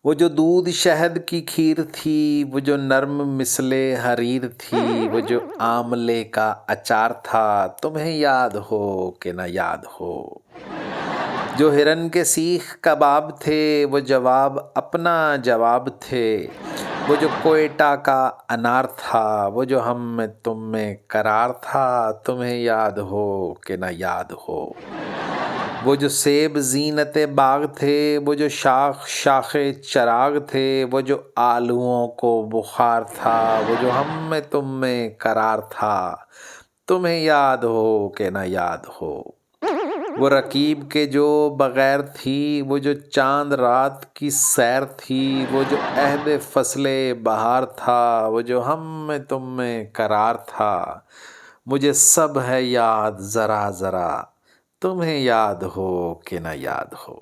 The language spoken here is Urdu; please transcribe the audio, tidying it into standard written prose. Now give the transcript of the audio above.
وہ جو دودھ شہد کی کھیر تھی، وہ جو نرم مثل حریر تھی، وہ جو آملے کا اچار تھا، تمہیں یاد ہو کہ نہ یاد ہو۔ جو ہرن کے سیخ کباب تھے، وہ جواب اپنا جواب تھے۔ وہ جو کوئٹہ کا انار تھا، وہ جو ہم میں تم میں قرار تھا، تمہیں یاد ہو کہ نہ یاد ہو۔ وہ جو سیب زینت باغ تھے، وہ جو شاخ شاخ چراغ تھے، وہ جو آلوؤں کو بخار تھا، وہ جو ہم میں تم میں قرار تھا، تمہیں یاد ہو کہ نہ یاد ہو۔ وہ رکیب کے جو بغیر تھی، وہ جو چاند رات کی سیر تھی، وہ جو عہد فصل بہار تھا، وہ جو ہم میں تم میں قرار تھا، مجھے سب ہے یاد ذرا ذرا، تمہیں یاد ہو کہ نہ یاد ہو۔